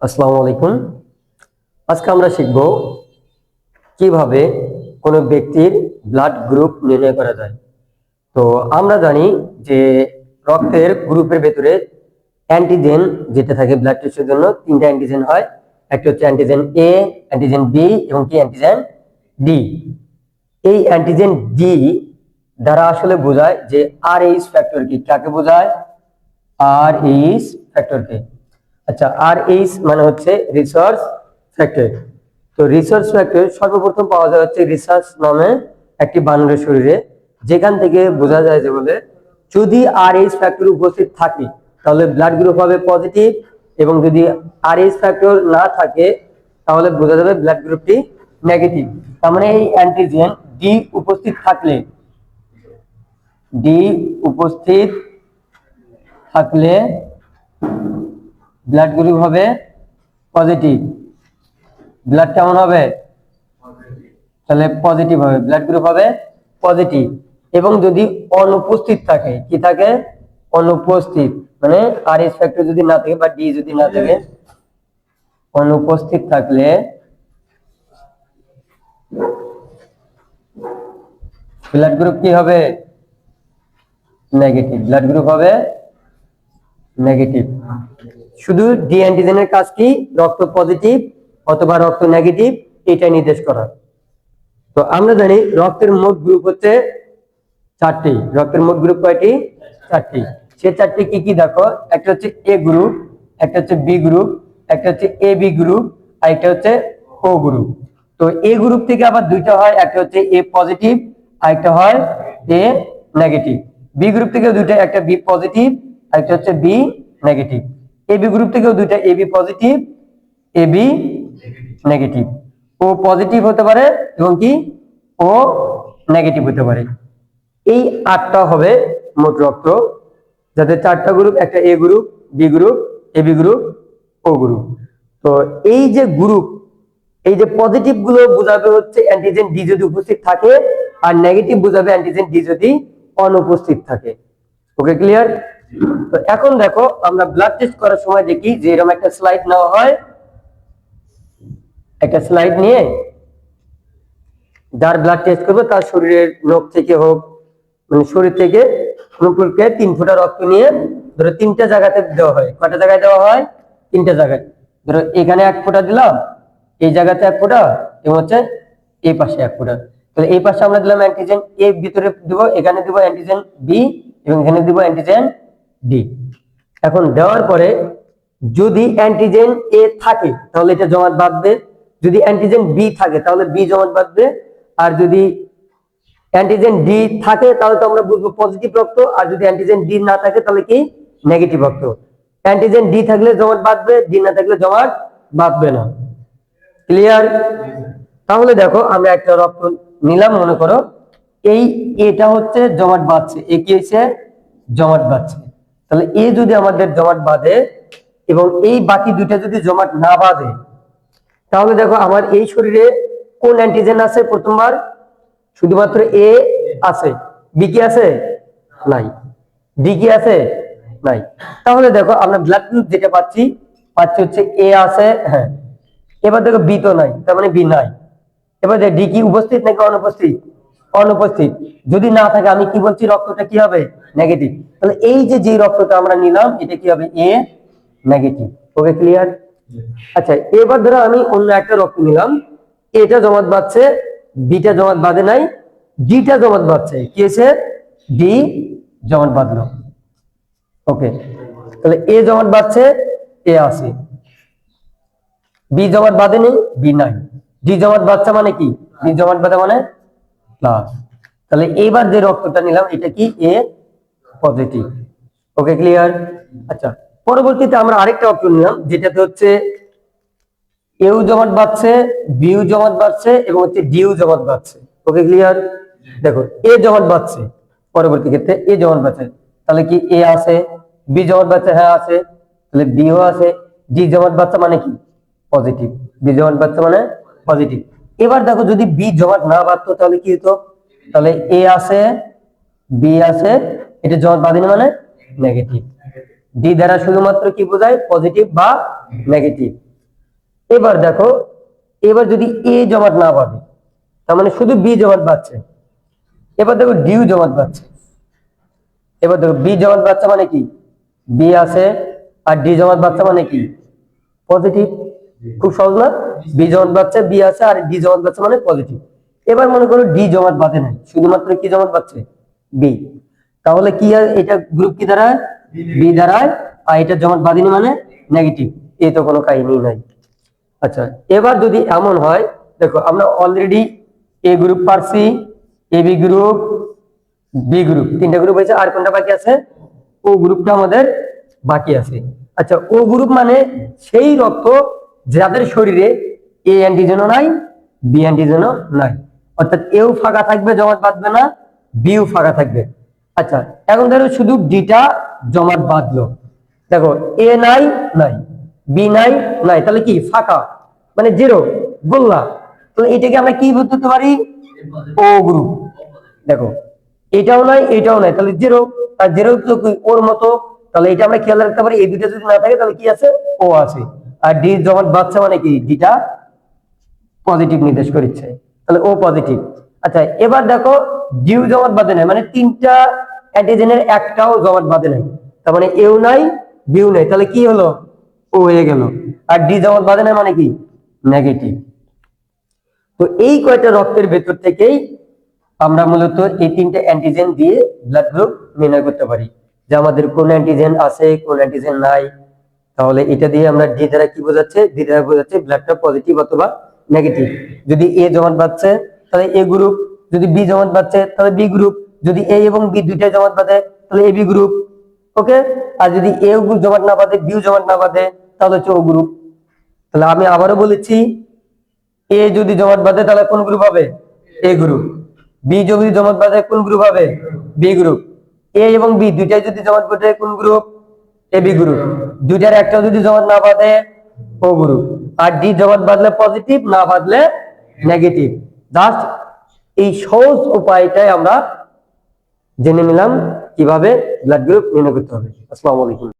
আসসালামু আলাইকুম। আজকে আমরা শিখব কিভাবে কোনো ব্যক্তির ব্লাড গ্রুপ নির্ণয় করা যায়। তো আমরা জানি যে রক্তের গ্রুপের ভেতরে অ্যান্টিজেন যেটা থাকে ব্লাড টেস্টের জন্য তিনটা অ্যান্টিজেন হয়। একটা হচ্ছে অ্যান্টিজেন এ, অ্যান্টিজেন বি এবং কি অ্যান্টিজেন ডি। এই অ্যান্টিজেন ডি দ্বারা আসলে বোঝায় যে আর এইচ ফ্যাক্টর কি, কাকে বোঝায়? আর এইচ ফ্যাক্টরকে। আচ্ছা, আর এইচ মানে হচ্ছে রিসার্চ ফ্যাক্টর। তো রিসার্চ ফ্যাক্টর সর্বপ্রথম পাওয়া যায় হচ্ছে রিসার্চ নামে একটি বানরের শরীরে, যেখান থেকে বোঝা যায় যে বলে যদি আর এইচ ফ্যাক্টর উপস্থিত থাকে তাহলে ব্লাড গ্রুপ হবে পজিটিভ, এবং যদি আর এইচ ফ্যাক্টর না থাকে তাহলে বোঝা যাবে ব্লাড গ্রুপটি নেগেটিভ। তার মানে এই অ্যান্টিজেন ডি উপস্থিত থাকলে ডি উপস্থিত থাকলে ব্লাড গ্রুপ হবে পজিটিভ। ব্লাড কেমন হবে? তাহলে পজিটিভ হবে, ব্লাড গ্রুপ হবে পজিটিভ। এবং যদি অনুপস্থিত থাকে, কি থাকে? অনুপস্থিত, মানে আর এস ফ্যাক্টর যদি না থাকে বা ডি যদি না থাকে, অনুপস্থিত থাকলে ব্লাড গ্রুপ কি হবে? নেগেটিভ। ব্লাড গ্রুপ হবে নেগেটিভ। শুধু ডি অ্যান্টিজেনের কাজ কি? রক্ত পজিটিভ অথবা রক্ত নেগেটিভ এটা নির্দেশ করা। তো আমরা জানি রক্তের মোট গ্রুপ হচ্ছে চারটি। রক্তের মোট গ্রুপ কয়টি? চারটি। সে চারটি কি কি দেখো, একটা হচ্ছে এ গ্রুপ, একটা হচ্ছে বি গ্রুপ, একটা হচ্ছে এ বি গ্রুপ, আর একটা হচ্ছে ও গ্রুপ। তো এ গ্রুপ থেকে আবার দুইটা হয়, একটা হচ্ছে এ পজিটিভ আর একটা হয় এ নেগেটিভ। বি গ্রুপ থেকেও দুইটা, একটা বি পজিটিভ আর একটা হচ্ছে B negative. A B group থেকেও দুইটা, A B positive A B negative. O positive হতে পারে এবং কি ও নেগেটিভ হতে পারে। এই আটটা হবে মোট রক্ত, যাতে চারটা গ্রুপ, একটা এ গ্রুপ, বি গ্রুপ, এ বি গ্রুপ, ও গ্রুপ। তো এই যে গ্রুপ, এই যে পজিটিভ গুলো বোঝাবে হচ্ছে অ্যান্টিজেন ডি যদি উপস্থিত থাকে, আর নেগেটিভ বোঝাবে অ্যান্টিজেন ডি যদি অনুপস্থিত থাকে। ওকে, ক্লিয়ার? তো এখন দেখো, আমরা ব্লাড টেস্ট করার সময় দেখি যে এরকম একটা স্লাইড নেওয়া হয়। একটা স্লাইড নিয়ে যার ব্লাড টেস্ট করবে তার শরীরের নখ থেকে হোক, মানে শরীর থেকে অনুকূলকে 3 ফোঁটা রক্ত নিয়ে ধরো 3টা জায়গাতে দেওয়া হয়। কয়টা জায়গায় দেওয়া হয়? 3টা জায়গায়। ধরো এখানে 1 ফোঁটা দিলাম, এই জায়গাতে 1 ফোঁটা, এবং হচ্ছে এই পাশে 1 ফোঁটা। তাহলে এই পাশে আমরা দিলাম অ্যান্টিজেন এ, ভিতরে দিব, এখানে দিব অ্যান্টিজেন বি, এবং এখানে দিব অ্যান্টিজেন ডি। এখন দেওয়ার পরে যদি অ্যান্টিজেন এ থাকে তাহলে এটা জমাট বাঁধবে, যদি অ্যান্টিজেন বি থাকে তাহলে বি জমাট বাঁধবে, আর যদি অ্যান্টিজেন ডি থাকে তাহলে তো আমরা বুঝবো পজিটিভ রক্ত, আর যদি অ্যান্টিজেন ডি না থাকে তাহলে কি নেগেটিভ রক্ত। অ্যান্টিজেন ডি থাকলে জমাট বাঁধবে, ডি না থাকলে জমাট বাঁধবে না। ক্লিয়ার? তাহলে দেখো, আমরা একটা রক্ত নিলাম, মনে করো এই এটা হচ্ছে জমাট বাঁধছে, এ কি হয়েছে? জমাট বাঁধছে। তাহলে এ যদি আমাদের জমাট বাঁধে এবং এই বাকি দুইটা যদি জমাট না বাঁধে, তাহলে দেখো আমার এই শরীরে কোন অ্যান্টিজেন আছে? প্রথমবার শুধুমাত্র এ আছে, বি কি আছে? নাই। ডি কি আছে? নাই। তাহলে দেখো আমরা ব্লাড গ্রুপ যেটা পাচ্ছি হচ্ছে এ আছে, হ্যাঁ। এবার দেখো বি তো নাই, তার মানে বি নাই। এবার ডি কি উপস্থিত নাকি অনুপস্থিত? অনুপস্থিত। যদি না থাকে আমি কি বলছি, রক্তটা কি হবে? নেগেটিভ। তাহলে এই যে রক্তটা আমরা নিলাম এটা কি হবে? এ নেগেটিভ। ওকে, ক্লিয়ার? আচ্ছা, এবার ধরো আমি অন্য একটা রক্ত নিলাম, এটা জমাট বাঁধছে, বিটা জমাট বাঁধে নাই, ডিটা জমাট বাঁধছে, কি হয়েছে? ডি জমাট বাঁধলো। ওকে, তাহলে এ জমাট বাঁধছে, এ আছে, বি জমাট বাঁধেনি, বি নাই, ডি জমাট বাঁধছে মানে কি? ডি জমাট বাঁধে মানে প্লাস। তাহলে এইবার যে রক্তটা নিলাম এটা কি? এ পজিটিভ। ওকে, ক্লিয়ার? আচ্ছা, পরবর্তীতে আমরা আরেকটা রক্ত নিলাম যেটাতে হচ্ছে এও জমাট বাঁধছে, বিউ জমাট বাঁধছে এবং হচ্ছে ডিউ জমাট বাঁধছে। ওকে, ক্লিয়ার? দেখো এ জমাট বাঁধছে, পরবর্তী ক্ষেত্রে এ জমাট বাঁধছে, তাহলে কি এ আছে? বি জমাট বাঁধছে, হ্যাঁ আছে, তাহলে বিও আছে। ডি জমাট বাঁধছে মানে কি? পজিটিভ। বি জমাট বাঁধছে মানে পজিটিভ। এবার দেখো যদি বি জমাট না বাঁধতো তাহলে কি হতো? তাহলে এ আছে, বি আছে, এটা জমাট বাঁধেনি মানে নেগেটিভ। ডি দ্বারা শুধুমাত্র কি বোঝায়? পজিটিভ বা নেগেটিভ। এবার দেখো, এবার যদি এ জমাট না বাঁধে, তার মানে শুধু বি জমাট বাঁধছে। এবার দেখো ডিউ জমাট বাঁধছে। এবার দেখো বি জমাট বাঁধছে মানে কি, বি আছে, আর ডি জমাট বাঁধছে মানে কি, পজিটিভ। খুব সহজ না? বি জমাট বাঁধছে, বি আছে, আর ডি জমাট বাঁধছে মানে পজিটিভ। এবার মনে করো ডি জমাট বাঁধে নাই, শুধুমাত্র কি জমাট বাঁধছে, বি। তাহলে কি এটা গ্রুপ কি দাঁড়ায়, বি দাঁড়ায়, আর এটা জমাট বাঁধেনি মানে নেগেটিভ। এই তো কোনো কাহিনী নাই। আচ্ছা, এবার যদি এমন হয়, দেখো আমরা অলরেডি এ গ্রুপ পারছি, এ বি গ্রুপ, বি গ্রুপ, তিনটা গ্রুপ হয়েছে। আর কোনটা বাকি আছে, ও গ্রুপটা আমাদের বাকি আছে। আচ্ছা, ও গ্রুপ মানে সেই রক্ত যাদের শরীরে এ অ্যান্টিজেনও নাই, বি অ্যান্টিজেনও নাই। অর্থাৎ এও ফাঁকা থাকবে, জমাট বাঁধবে না, বিও ফাঁকা থাকবে। আচ্ছা, এখন ধরো শুধু ডিটা জমাট বাঁধলো। দেখো এ নাই, নাই, বি নাই, নাই, তাহলে কি ফাঁকা, মানে জিরো, গোল্লা। তাহলে এটাকে আমরা কি বলতে পারি, ও গ্রুপ। দেখো এটাও নাই, এটাও নাই, তাহলে জিরো। আর জিরো তো ওর মতো, তাহলে এটা আমরা খেয়াল রাখতে পারি, এই দুইটা যদি না থাকে তাহলে কি আছে, ও আছে। আর ডি জমাট বাঁধছে মানে কি, ডিটা পজিটিভ নির্দেশ করছে, তাহলে ও পজিটিভ। আচ্ছা, এবার দেখো ডিউ জমাট বাঁধে নাই, মানে তিনটা অ্যান্টিজেনের একটাও জমাট বাঁধে নাই, তার মানে এও নাই, বিউ নাই, তাহলে কি হলো, ও হয়ে গেল। আর ডি জমাট বাঁধে নাই মানে কি, নেগেটিভ। তো এই কয়টা রক্তের ভেতর থেকেই আমরা মূলত এই তিনটে অ্যান্টিজেন দিয়ে ব্লাড গ্রুপ নির্ণয় করতে পারি, যে আমাদের কোন অ্যান্টিজেন আছে, কোন অ্যান্টিজেন নাই। তাহলে এটা দিয়ে আমরা ডি দ্বারা কি বোঝাচ্ছে, ডি দ্বারা বোঝাচ্ছে ব্লাডটা পজিটিভ অথবা নেগেটিভ। যদি এ জমাট বাঁধছে তাহলে এ গ্রুপ, যদি বি জমাট বাঁধছে তাহলে বি গ্রুপ, যদি এ এবং বি দুইটাই জমাট বাঁধে তাহলে এ বি গ্রুপ। ওকে, আর যদি এ জমাট না বাঁধে, বিও জমাট না বাঁধে, তাহলে হচ্ছে ও গ্রুপ। তাহলে আমি আবারও বলেছি, এ যদি জমাট বাঁধে তাহলে কোন গ্রুপ হবে, এ গ্রুপ। বি যদি জমাট বাঁধে কোন গ্রুপ হবে, বি গ্রুপ। এ এবং বি দুইটাই যদি জমাট বাঁধে কোন গ্রুপ, এ বি গ্রুপ। দুইটার একটাও যদি জমাট না বাঁধে, ও গ্রুপ। আর ডি জমাট বাঁধলে পজিটিভ, না বাঁধলে নেগেটিভ। জাস্ট এই সহজ উপায়টাই আমরা জেনে নিলাম কিভাবে ব্লাড গ্রুপ নির্ণয় করতে হবে। আসসালামু আলাইকুম।